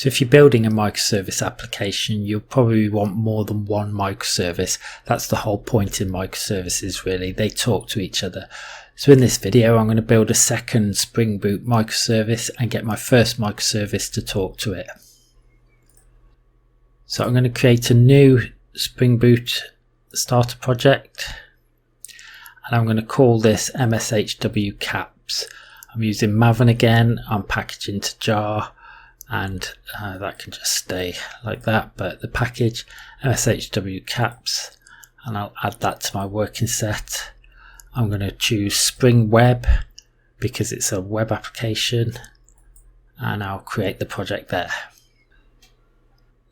So if you're building a microservice application, you'll probably want more than one microservice. That's the whole point in microservices, really. They talk to each other. So in this video, I'm going to build a second Spring Boot microservice and get my first microservice to talk to it. So I'm going to create a new Spring Boot starter project, and I'm going to call this MSHW caps. I'm using Maven again. I'm packaging to jar, and that can just stay like that, but the package MSHW caps, and I'll add that to my working set. I'm going to choose Spring Web because it's a web application, and I'll create the project there.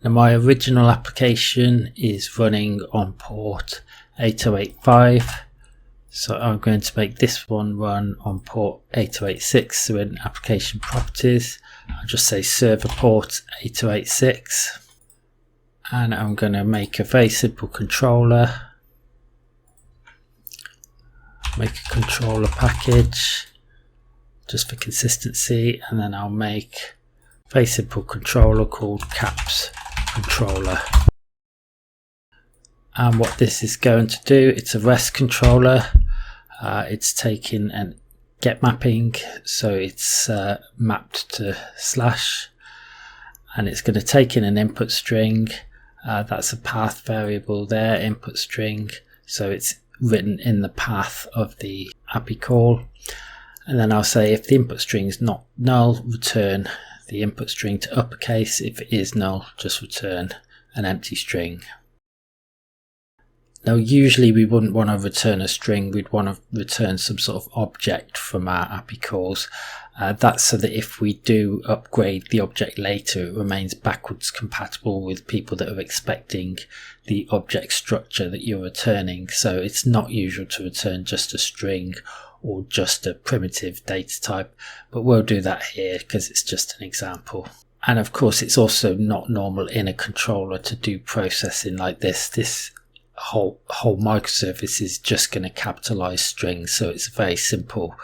Now my original application is running on port 8085, so I'm going to make this one run on port 8086. So in application properties, I'll just say server port 8086, and I'm going to make a very simple controller, make a controller package just for consistency, and then I'll make a very simple controller called caps controller. And what this is going to do, it's a REST controller. It's taking an get mapping, so it's mapped to slash, and it's going to take in an input string. That's a path variable there, input string, so it's written in the path of the API call. And then I'll say if the input string is not null, return the input string to uppercase. If it is null, just return an empty string. Now usually we wouldn't want to return a string, we'd want to return some sort of object from our API calls. That's so that if we do upgrade the object later, it remains backwards compatible with people that are expecting the object structure that you're returning. So it's not usual to return just a string or just a primitive data type, but we'll do that here because it's just an example. And of course it's also not normal in a controller to do processing like this. This whole microservice is just going to capitalize strings, so it's a very simple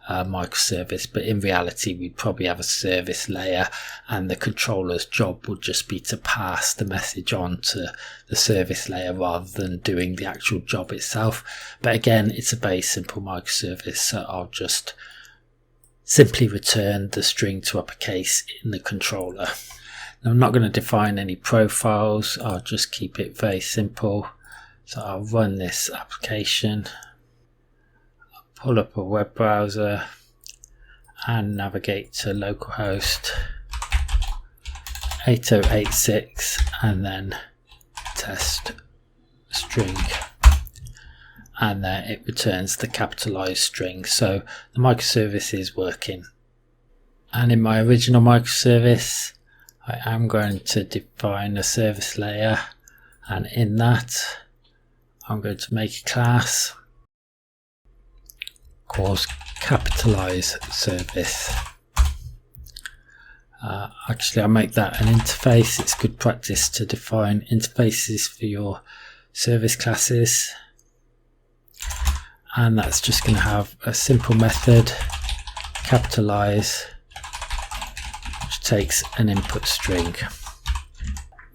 microservice, but in reality we'd probably have a service layer, and the controller's job would just be to pass the message on to the service layer rather than doing the actual job itself. But again, it's a very simple microservice, so I'll just simply return the string to uppercase in the controller. Now I'm not going to define any profiles, I'll just keep it very simple. So I'll run this application, I'll pull up a web browser and navigate to localhost 8086 and then test string, and then it returns the capitalized string. So the microservice is working. And in my original microservice I am going to define a service layer, and in that I'm going to make a class called capitalize service. Actually I'll make that an interface. It's good practice to define interfaces for your service classes, and that's just going to have a simple method capitalize, which takes an input string.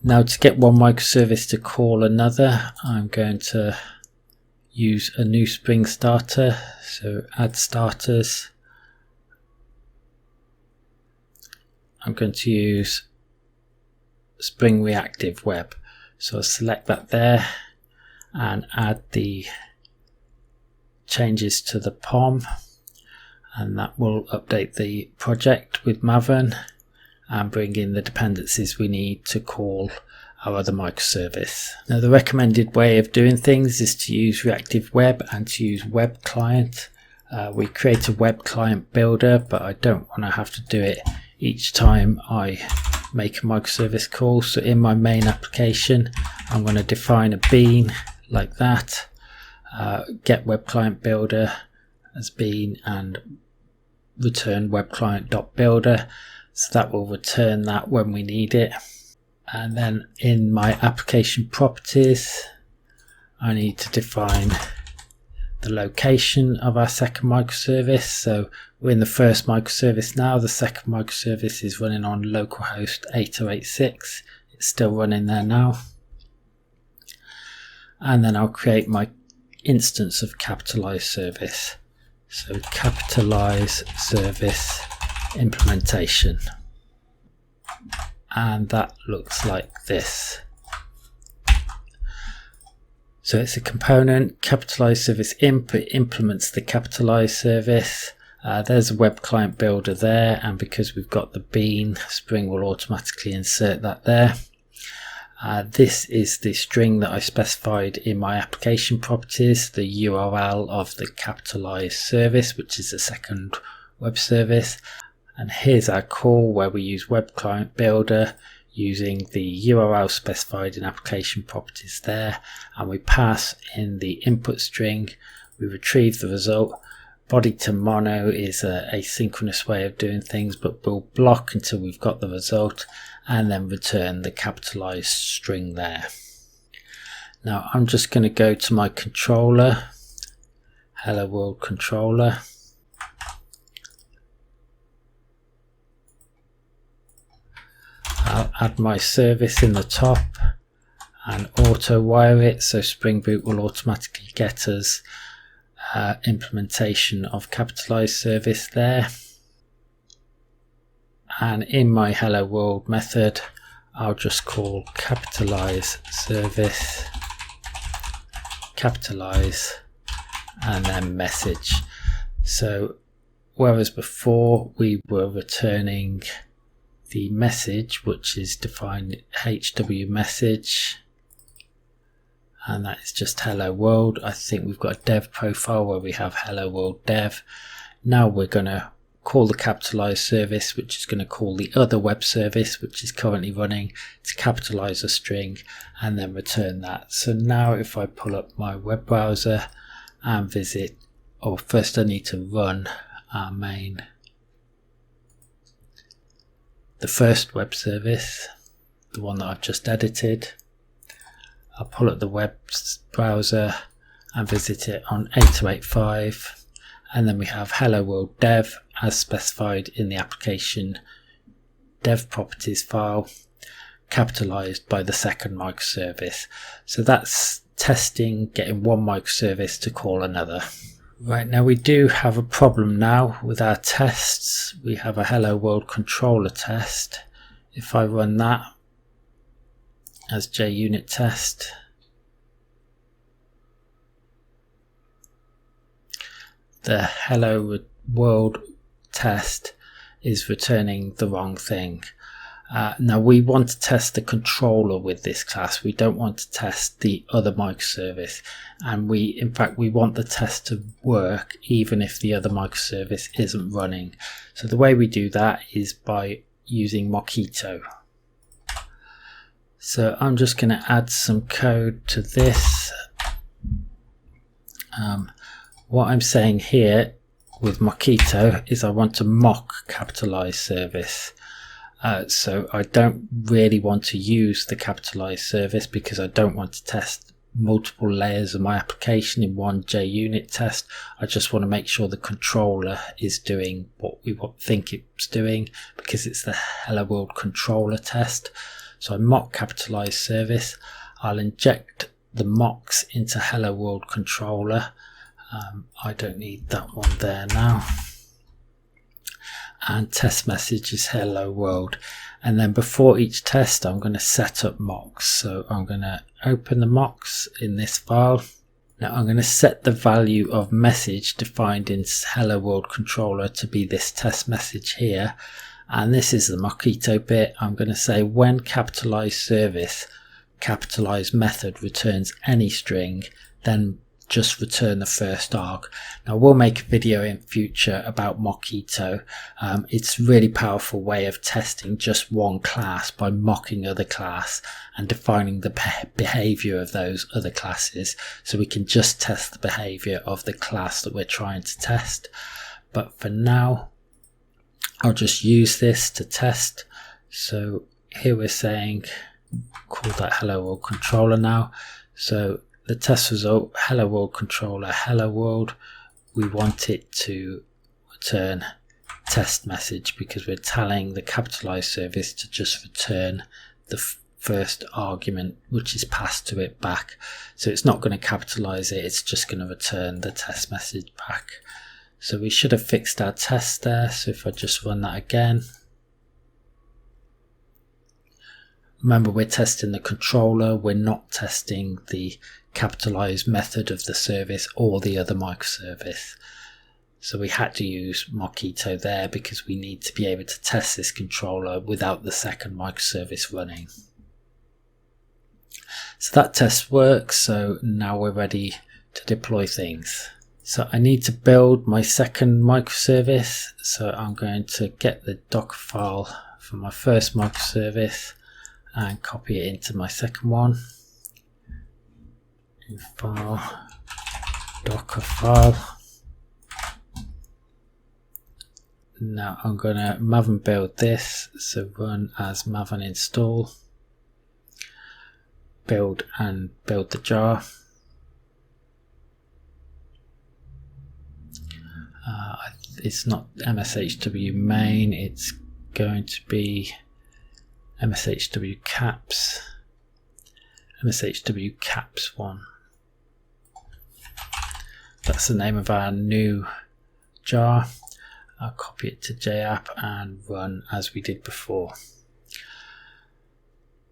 Now to get one microservice to call another, I'm going to use a new Spring starter, so add starters. I'm going to use Spring Reactive Web, so I'll select that there and add the changes to the POM, and that will update the project with Maven and bring in the dependencies we need to call our other microservice. Now the recommended way of doing things is to use Reactive Web and to use Web Client. We create a Web Client builder, but I don't want to have to do it each time I make a microservice call. So in my main application I'm going to define a bean like that, get Web Client Builder as bean, and return webclient.builder. So that will return that when we need it. And then in my application properties I need to define the location of our second microservice. So we're in the first microservice now. The second microservice is running on localhost 8086. It's still running there now. And then I'll create my instance of capitalized service. So capitalize service implementation. And that looks like this. So it's a component, capitalized service imp, it implements the capitalized service. There's a web client builder there, and because we've got the bean, Spring will automatically insert that there. This is the string that I specified in my application properties, the URL of the capitalized service, which is the second web service. And here's our call where we use web client builder using the URL specified in application properties there, and we pass in the input string, we retrieve the result. Body to mono is an asynchronous way of doing things, but we'll block until we've got the result and then return the capitalized string there. Now I'm just going to go to my controller, hello world controller. I'll add my service in the top and auto wire it, so Springboot will automatically get us implementation of capitalized service there. And in my hello world method, I'll just call capitalize service, capitalize, and then message. So whereas before we were returning the message, which is defined HW message, and that is just hello world. I think we've got a dev profile where we have hello world dev. Now we're going to call the capitalized service, which is going to call the other web service which is currently running, to capitalize a string and then return that. So now if I pull up my web browser and visit, or first I need to run our main, the first web service, the one that I've just edited. I'll pull up the web browser and visit it on 8085, and then we have hello world dev as specified in the application dev properties file, capitalized by the second microservice. So that's testing, getting one microservice to call another. Right, now we do have a problem now with our tests. We have a hello world controller test. If I run that as JUnit test, the hello world test is returning the wrong thing. Now we want to test the controller with this class. We don't want to test the other microservice, and in fact we want the test to work even if the other microservice isn't running. So the way we do that is by using Mockito. So I'm just going to add some code to this. What I'm saying here with Mockito is I want to mock capitalized service. So I don't really want to use the capitalized service because I don't want to test multiple layers of my application in one JUnit test. I just want to make sure the controller is doing what we think it's doing, because it's the hello world controller test. So I mock capitalized service. I'll inject the mocks into hello world controller. I don't need that one there now. And test message is hello world, and then before each test I'm going to set up mocks. So I'm going to open the mocks in this file. Now I'm going to set the value of message defined in hello world controller to be this test message here, and this is the Mockito bit. I'm going to say when capitalized service capitalized method returns any string, then just return the first arg. Now we'll make a video in future about Mockito. It's a really powerful way of testing just one class by mocking other class and defining the behavior of those other classes, so we can just test the behavior of the class that we're trying to test. But for now I'll just use this to test. So here we're saying call that hello world controller now. So the test result, hello world controller, hello world, we want it to return test message because we're telling the capitalized service to just return the first argument which is passed to it back. So it's not going to capitalize it, it's just going to return the test message back. So we should have fixed our test there. So if I just run that again, remember we're testing the controller, we're not testing the capitalized method of the service or the other microservice. So we had to use Mockito there because we need to be able to test this controller without the second microservice running. So that test works, so now we're ready to deploy things. So I need to build my second microservice, so I'm going to get the Docker file from my first microservice and copy it into my second one. New file, Docker file. Now I'm going to maven build this, so run as maven install, build and build the jar. It's not mshw main, it's going to be mshw caps, mshw caps 1. That's the name of our new jar. I'll copy it to japp and run as we did before.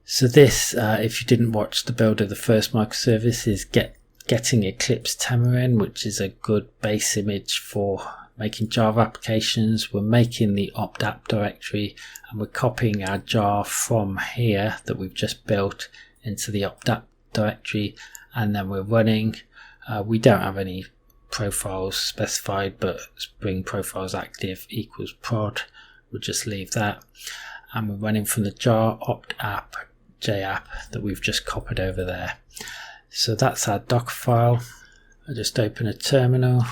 So this, if you didn't watch the build of the first microservice, is getting Eclipse Tamarin, which is a good base image for making Java applications. We're making the opt-app directory and we're copying our jar from here that we've just built into the opt-app directory, and then we're running. We don't have any profiles specified, but Spring profiles active equals prod. We'll just leave that, and we're running from the jar opt-app japp that we've just copied over there. So that's our Docker file. I just open a terminal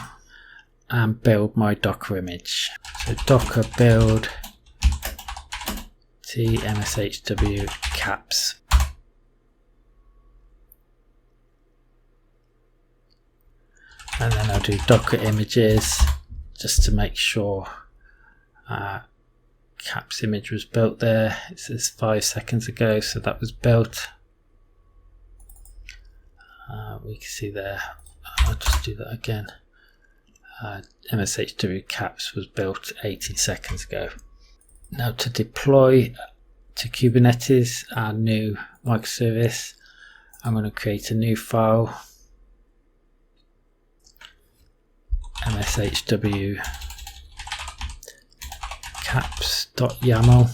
and build my Docker image. So Docker build mshw caps. And then I'll do Docker images just to make sure caps image was built there. It says 5 seconds ago, so that was built. We can see there. I'll just do that again. mshw caps was built 18 seconds ago. Now to deploy to Kubernetes, our new microservice, I'm going to create a new file, mshw caps.yaml,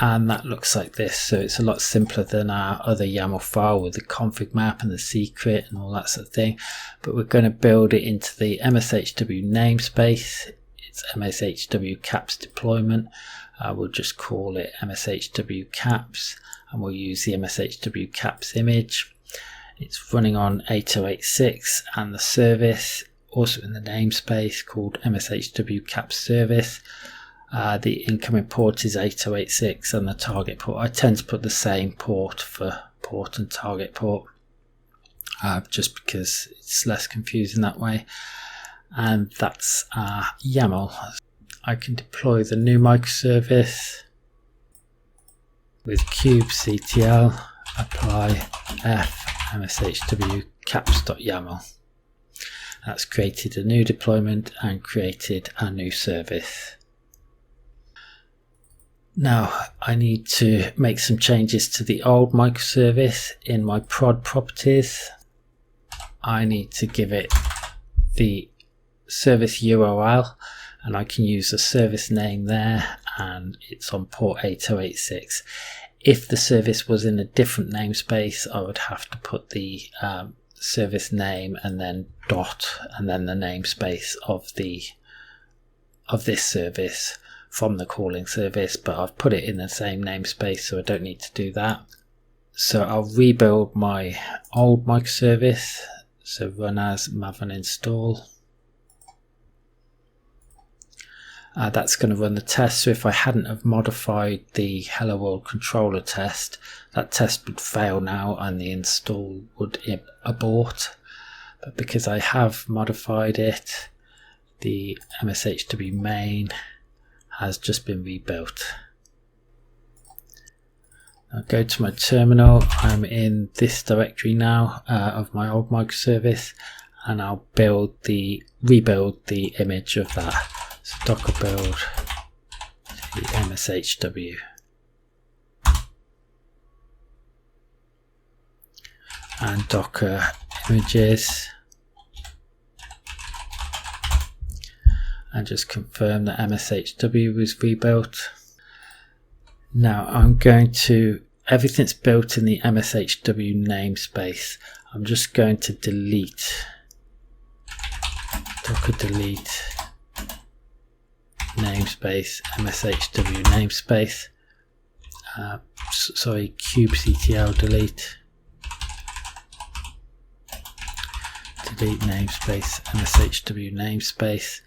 and that looks like this. So it's a lot simpler than our other YAML file with the config map and the secret and all that sort of thing, but we're going to build it into the mshw namespace. It's mshw caps deployment. We'll just call it mshw caps, and we'll use the mshw caps image. It's running on 8086, and the service also in the namespace called mshw caps service. The incoming port is 8086 and the target port. I tend to put the same port for port and target port just because it's less confusing that way. And that's our YAML. I can deploy the new microservice with kubectl apply f mshw caps.yaml. That's created a new deployment and created a new service. Now I need to make some changes to the old microservice in my prod properties. I need to give it the service URL, and I can use the service name there, and it's on port 8086. If the service was in a different namespace, I would have to put the service name and then dot and then the namespace of this service from the calling service, but I've put it in the same namespace, so I don't need to do that. So I'll rebuild my old microservice. So run as maven install. That's going to run the test. So if I hadn't have modified the Hello World controller test, that test would fail now and the install would abort. But because I have modified it, the MSHW main has just been rebuilt. I'll go to my terminal. I'm in this directory now of my old microservice, and I'll rebuild the image of that. So docker build the MSHW. And docker images. And just confirm that MSHW was rebuilt. Now I'm going to, everything's built in the MSHW namespace. I'm just going to delete, docker delete namespace, MSHW namespace, sorry, kubectl delete namespace, MSHW namespace.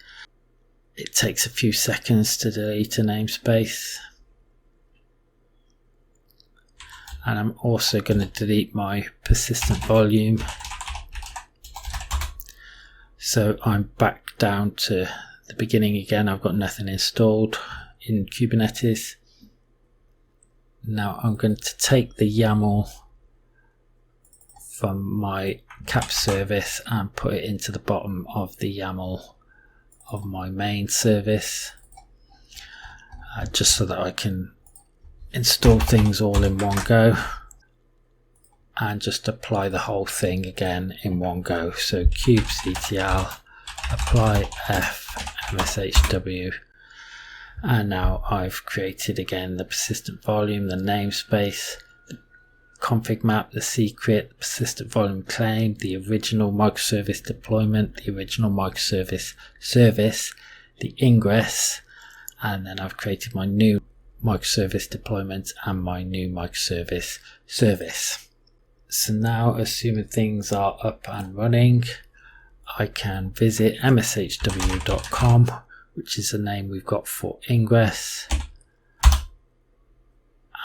It takes a few seconds to delete a namespace. And I'm also going to delete my persistent volume. So I'm back down to the beginning again. I've got nothing installed in Kubernetes. Now I'm going to take the YAML from my cap service and put it into the bottom of the YAML of my main service, just so that I can install things all in one go and just apply the whole thing again in one go. So kubectl apply f mshw, and now I've created again the persistent volume, the namespace, the config map, the secret, the persistent volume claim, the original microservice deployment, the original microservice service, the ingress, and then I've created my new microservice deployment and my new microservice service. So now, assuming things are up and running, I can visit mshw.com, which is the name we've got for ingress,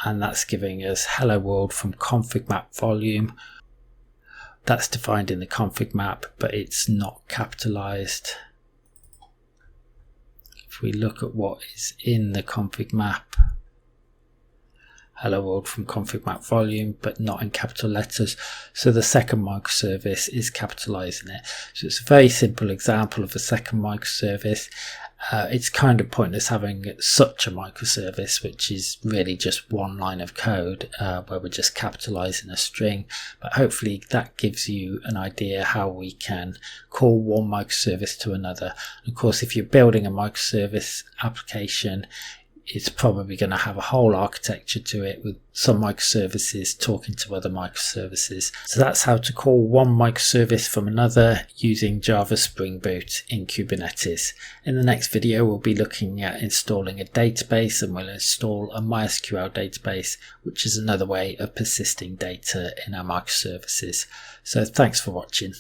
and that's giving us hello world from config map volume. That's defined in the config map, but it's not capitalized. If we look at what is in the config map, hello world from config map volume, but not in capital letters. So the second microservice is capitalizing it. So it's a very simple example of a second microservice. It's kind of pointless having such a microservice, which is really just one line of code where we're just capitalizing a string. But hopefully that gives you an idea how we can call one microservice to another. Of course, if you're building a microservice application, it's probably going to have a whole architecture to it with some microservices talking to other microservices. So that's how to call one microservice from another using Java Spring Boot in Kubernetes. In the next video, we'll be looking at installing a database, and we'll install a MySQL database, which is another way of persisting data in our microservices. So thanks for watching.